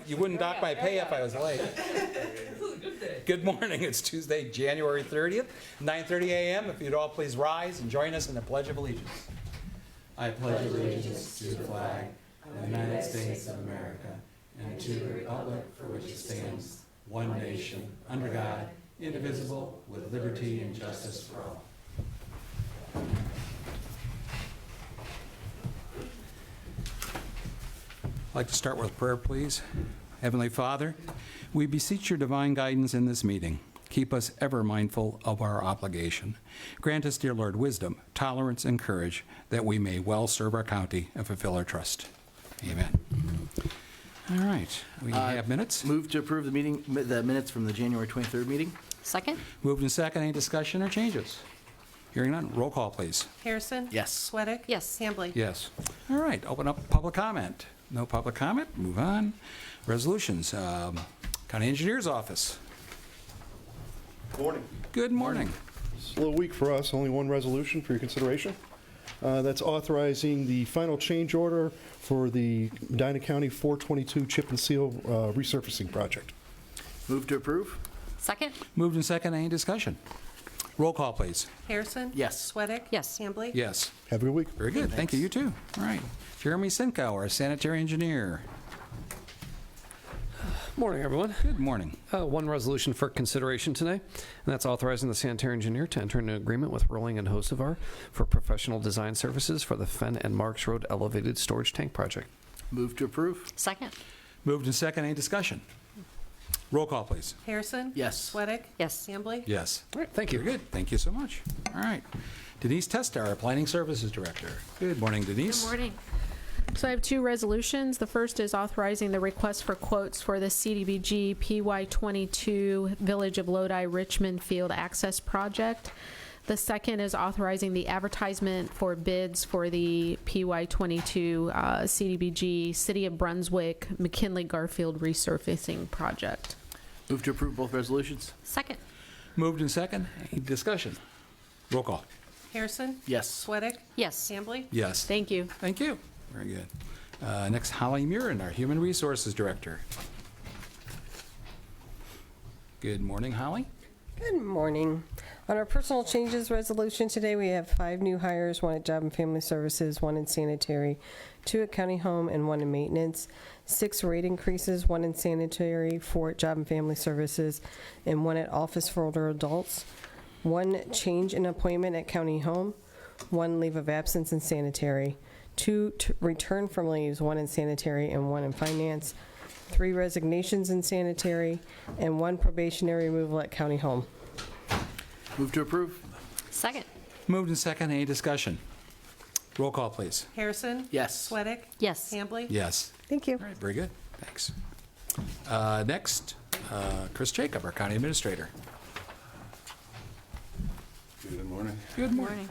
You wouldn't dock my pay if I was late. Good morning. It's Tuesday, January 30th, 9:30 a.m. If you'd all please rise and join us in the Pledge of Allegiance. I pledge allegiance to the flag of the United States of America and to the republic for which it stands, one nation, under God, indivisible, with liberty and justice for all. I'd like to start with prayer, please. Heavenly Father, we beseech your divine guidance in this meeting. Keep us ever mindful of our obligation. Grant us, dear Lord, wisdom, tolerance, and courage, that we may well serve our county and fulfill our trust. Amen. All right, we have minutes. Move to approve the minutes from the January 23rd meeting. Second? Moved and second. Any discussion or changes? Hearing none, roll call, please. Harrison? Yes. Sweattick? Yes. Hambley? Yes. All right, open up public comment. No public comment, move on. Resolutions, County Engineer's Office. Morning. Good morning. It's a little weak for us, only one resolution for your consideration. That's authorizing the final change order for the Medina County 422 chip and seal resurfacing project. Move to approve. Second? Moved and second, any discussion? Roll call, please. Harrison? Yes. Sweattick? Yes. Hambley? Yes. Have a good week. Very good, thank you, you too. All right. Jeremy Sinkow, our sanitary engineer. Morning, everyone. Good morning. One resolution for consideration today, and that's authorizing the sanitary engineer to enter into an agreement with Rolling and Hocevar for professional design services for the Fenn and Marks Road elevated storage tank project. Move to approve. Second? Moved and second, any discussion? Roll call, please. Harrison? Yes. Sweattick? Yes. Hambley? Yes. All right, thank you. Very good, thank you so much. All right. Denise Testar, our Planning Services Director. Good morning, Denise. Good morning. So I have two resolutions. The first is authorizing the request for quotes for the CDBG PY22 Village of Lodi Richmond Field Access Project. The second is authorizing the advertisement for bids for the PY22 CDBG City of Brunswick McKinley Garfield resurfacing project. Move to approve both resolutions. Second? Moved and second, any discussion? Roll call. Harrison? Yes. Sweattick? Yes. Hambley? Yes. Thank you. Thank you. Very good. Next, Holly Murin, our Human Resources Director. Good morning, Holly. Good morning. On our personal changes resolution today, we have 5 new hires, 1 at Job and Family Services, 1 in sanitary, 2 at County Home, and 1 in maintenance. 6 rate increases, 1 in sanitary, 4 at Job and Family Services, and 1 at Office for Older Adults. 1 change in appointment at County Home, 1 leave of absence in sanitary, 2 return from leaves, 1 in sanitary and 1 in finance, 3 resignations in sanitary, and 1 probationary removal at County Home. Move to approve. Second? Moved and second, any discussion? Roll call, please. Harrison? Yes. Sweattick? Yes. Hambley? Yes. Thank you. All right, very good. Thanks. Next, Chris Jacob, our County Administrator. Good morning. Good morning.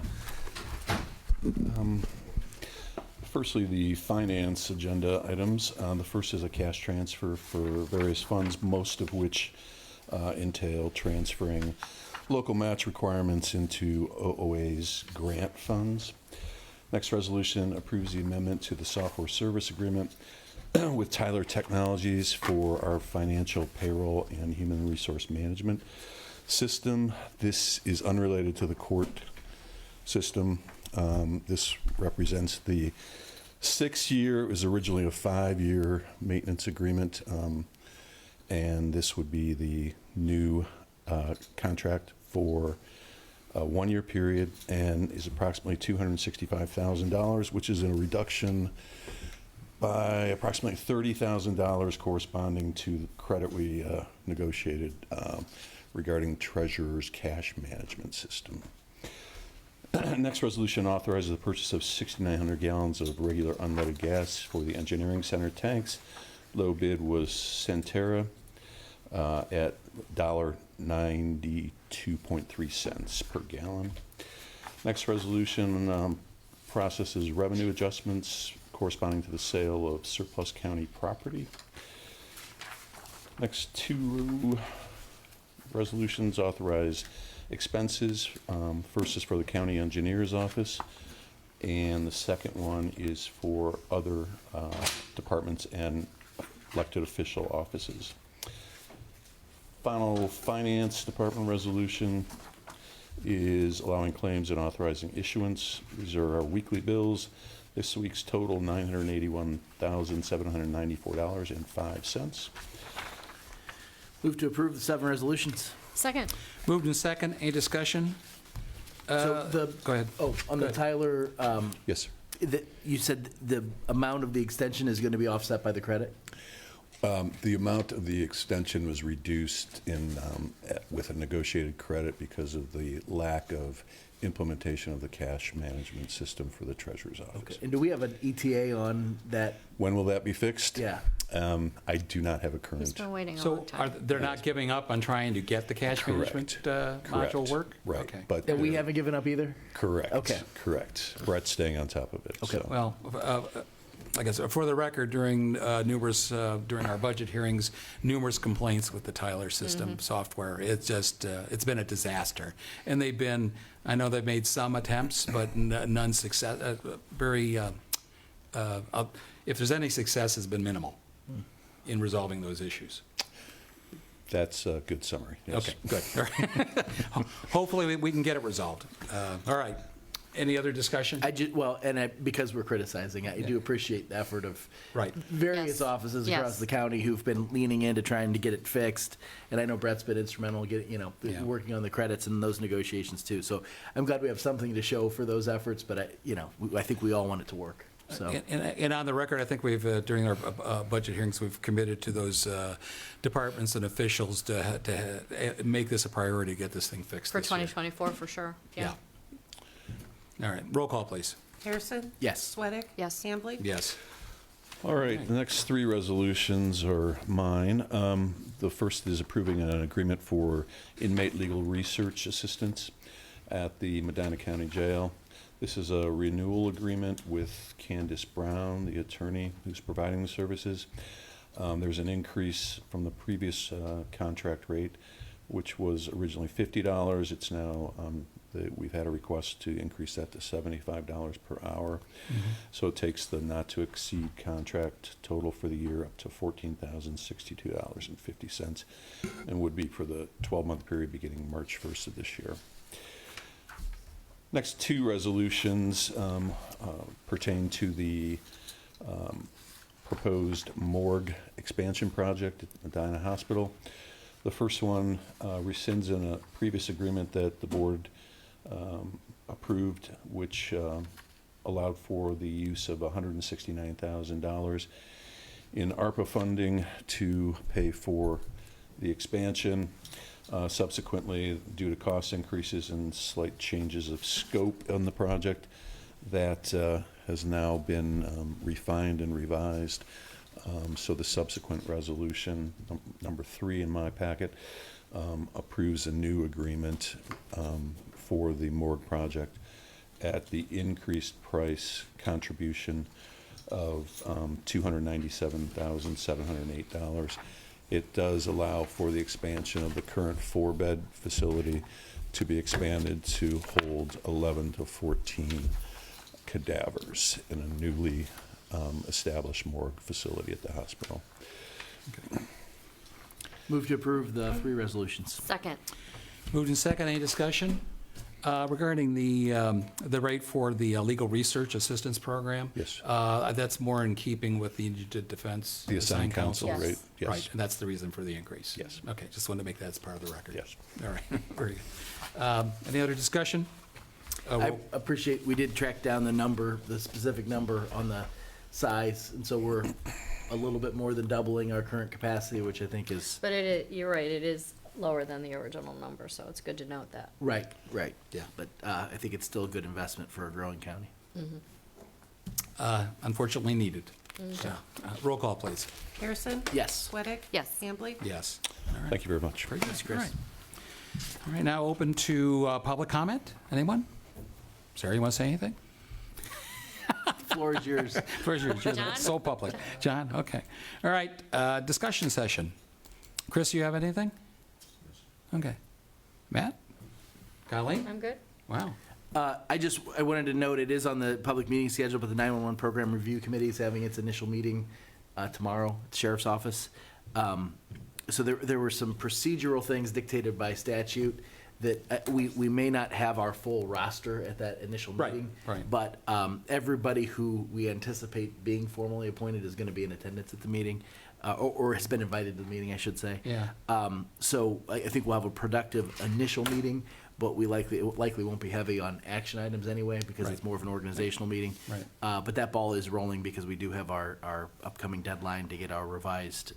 Firstly, the finance agenda items. The first is a cash transfer for various funds, most of which entail transferring local match requirements into OOA's grant funds. Next resolution approves the amendment to the software service agreement with Tyler Technologies for our financial, payroll, and human resource management system. This is unrelated to the court system. This represents the 6-year, it was originally a 5-year maintenance agreement, and this would be the new contract for a 1-year period and is approximately $265,000, which is a reduction by approximately $30,000 corresponding to the credit we negotiated regarding Treasurer's cash management system. Next resolution authorizes the purchase of 6,900 gallons of regular unleaded gas for the engineering center tanks. Low bid was Centera at $1.92.3 per gallon. Next resolution processes revenue adjustments corresponding to the sale of surplus county property. Next 2 resolutions authorize expenses. First is for the county engineer's office, and the second one is for other departments and elected official offices. Final Finance Department resolution is allowing claims and authorizing issuance. These are our weekly bills. This week's total, $981,794.05. Move to approve the 7 resolutions. Second. Moved in second. Any discussion? So Go ahead. on Go the ahead. Tyler, Yes, sir. you said the amount of the extension is going to be offset by the credit? The amount of the extension was reduced with a negotiated credit because of the lack of implementation of the cash management system for the treasurer's office. And do we have an ETA on that? When will that be fixed? Yeah. I do not have a He's current. been waiting a So long time. they're not giving up on trying to get the cash management module Correct. work? Right. Okay. But And we haven't given up either? Correct. Okay. Correct. Brett's staying on top of it. Okay. so. Well, I guess for the record, during during our budget hearings, numerous complaints with the Tyler system software. It's just it's been a disaster, and I know they've made some attempts, but none success. If there's any success, has been minimal in resolving those issues. That's a good summary. Yes. Okay, good. All right. Hopefully, we can get it resolved. All right. Any other discussion? Because we're criticizing, I do appreciate the effort of Right. various Yes. offices Yes. across the county who've been leaning into trying to get it fixed. And I know Brett's been instrumental in getting, Yeah. working on the credits and those negotiations too. So I'm glad we have something to show for those efforts, but I think we all want it to make So, And on the record, I think we've, during our budget hearings, we've committed to those departments and officials to make this a priority, get this thing fixed For this year. 2024, for sure. Yeah. All right, roll call, please. Harrison? yes. Sweattick? Yes. Hambley? Yes. All right, the next 3 resolutions are mine. The first is approving an agreement for inmate legal research assistance at the Medina County Jail. This is a renewal agreement with Candace Brown, the attorney who's providing the services. There's an increase from the previous contract rate, which was originally $50. It's now, we've had a request to increase that to $75 per hour. So it takes the not-to-exceed contract total for the year up to $14,062.50, and would be for the 12-month period beginning March 1st of this year. Next 2 resolutions pertain to the proposed morgue expansion project at Medina Hospital. The first one rescinds in a previous agreement that the board approved, which allowed for the use of $169,000 in ARPA funding to pay for the expansion. Subsequently, due to cost increases and slight changes of scope on the project, that has now been refined and revised. So the subsequent resolution, number 3 in my packet, approves a new agreement for the morgue project at the increased price contribution of $297,708. It does allow for the expansion of the current 4-bed facility to be expanded to hold 11 to 14 cadavers in a newly established morgue facility at the hospital. Move to approve the 3 resolutions. Second. Moved in second. Any discussion? Regarding the rate for the legal research assistance program? Yes. That's more in keeping with the indigent defense. The assigned counsel Yes. rate, yes. Right, and that's the reason for the increase? Yes. Okay, just wanted to make that as part of the record. Yes. All right, very good. Any other discussion? I appreciate, we did track down the specific number on the size, and so we're a little bit more than doubling our current capacity, which I think is, But you're right, it is lower than the original number, so it's good to note that. right. Yeah. But I think it's still a good investment for a growing county. Unfortunately needed. So, roll call, please. Harrison? Yes. Sweattick? Yes. Hambley? Yes. All right. Thank you very much. Very good. Thanks, Chris. All right. All right, now open to public comment. Anyone? Sarah, you want to say anything? Floor is yours. Where's your, John? so public. John, okay. All right, discussion session. Chris, you have anything? Okay. Matt? Colleen? I'm good. Wow. I wanted to note, it is on the public meeting schedule, but the 911 Program Review Committee is having its initial meeting tomorrow at the sheriff's office. So there were some procedural things dictated by statute that we may not have our full roster at that initial Right, meeting. right. But everybody who we anticipate being formally appointed is going to be in attendance at the meeting, or has been invited to the meeting, I should say. Yeah. So I think we'll have a productive initial meeting, but it likely won't be heavy on action items anyway, because Right. it's more of an organizational meeting. Right. But that ball is rolling because we do have our upcoming deadline to get our revised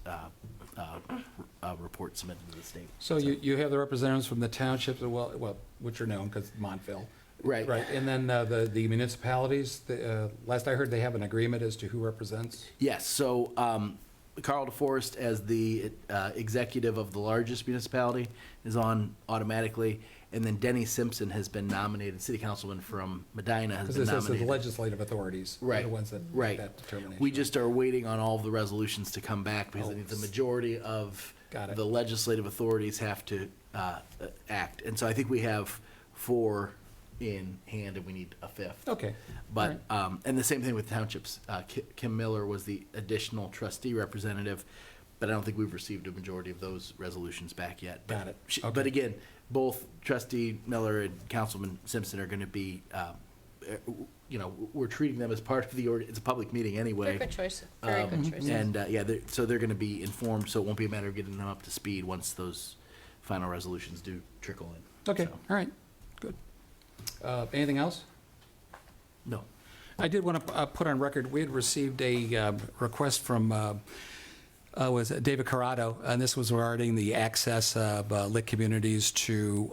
report submitted to the state. So you have the representatives from the townships, well, which are known because Montville. Right. Right, and then the municipalities, last I heard, they have an agreement as to who represents? Yes, so Carl DeForest, as the executive of the largest municipality, is on automatically, and then Denny Simpson has been nominated, city councilman from Medina has Because been this is the nominated. legislative authorities. They're Right, the ones that right. make that determination. We just are waiting on all of the resolutions to come back, because I Oh. think the majority of Got it. the legislative authorities have to act. And so I think we have 4 in hand, and we need a 5th. Okay. But, and the same thing with townships. Kim Miller was the additional trustee representative, but I don't think we've received a majority of those resolutions back yet. But Got it. But Okay. again, both trustee Miller and Councilman Simpson are going to be, we're treating them as part of it's a public meeting anyway. They're good choices, very good choices. And, so they're going to be informed, so it won't be a matter of getting them up to speed once those final resolutions do trickle in. Okay, So, all right, good. Anything else? No. I did want to put on record, we had received a request from, was it David Corrado, and this was regarding the access of lit communities to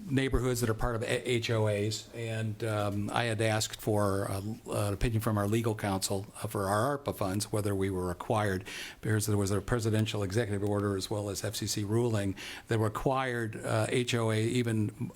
neighborhoods that are part of HOAs. And I had asked for an opinion from our legal counsel for our ARPA funds, whether we were required, because there was a presidential executive order as well as FCC ruling that required HOA, even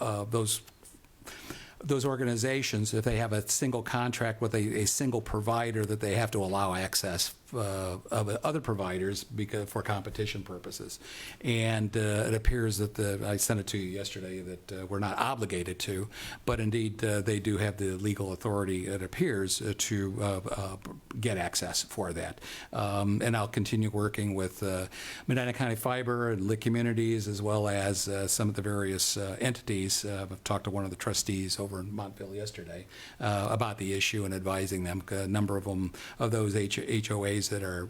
those organizations, if they have a single contract with a single provider, that they have to allow access of other providers for competition purposes. And it appears that I sent it to you yesterday, that we're not obligated to, but indeed they do have the legal authority, it appears, to get access for that. And I'll continue working with Medina County Fiber and lit communities, as well as some of the various entities. I've talked to one of the trustees over in Montville yesterday about the issue and advising them. A number of them, of those HOAs that are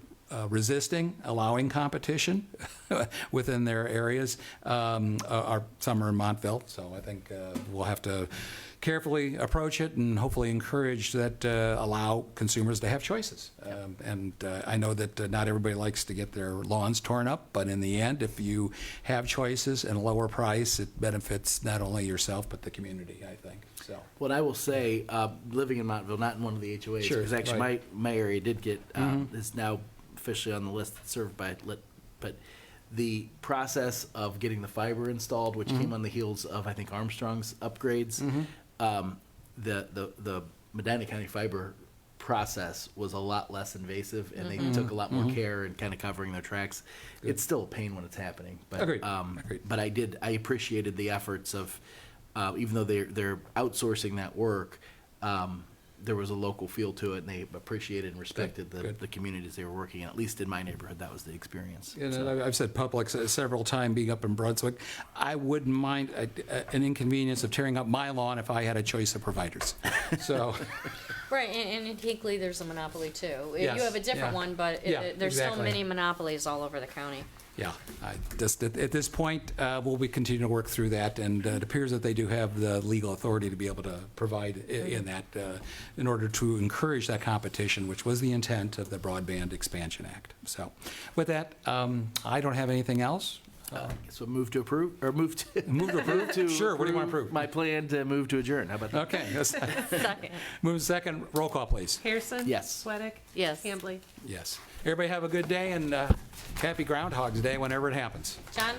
resisting allowing competition within their areas, some are in Montville. So I think we'll have to carefully approach it and hopefully encourage that, allow consumers to have choices. And I know that not everybody likes to get their lawns torn up, but in the end, if you have choices and a lower price, it benefits not only yourself, but the community, I think. So. What I will say, living in Montville, not in one of the HOAs, Sure, because actually right. my area did get, is now officially on the list that's served by lit, but the process of getting the fiber installed, which came on the heels of, I think, Armstrong's upgrades, the Medina County Fiber process was a lot less invasive, and they took a lot more care in kind of covering their tracks. Good. It's still a pain when it's happening, but Agreed. Agreed. but I appreciated the efforts of, even though they're outsourcing that work, there was a local feel to it, and they appreciated and respected Good. the communities they were working in. At least in my neighborhood, that was the experience. And So- I've said public several times, being up in Brunswick, I wouldn't mind an inconvenience of tearing up my lawn if I had a choice of providers. So, Right, and in Hinkley, there's a monopoly too. Yes, You have a different yeah. one, but Yeah, there's still exactly. many monopolies all over the county. yeah, just at this point, we'll be continuing to work through that, and it appears that they do have the legal authority to be able to provide in that, in order to encourage that competition, which was the intent of the Broadband Expansion Act. So, with that, I don't have anything else. So move to approve, or move to. Move to approve? to Sure, what do you want to approve? My plan to move to adjourn. How about that? Okay, yes. Second. Move second, roll call, please. Harrison? Yes. Sweattick? Yes. Hambley? Yes. Everybody have a good day, and happy Groundhog's Day whenever it happens. John?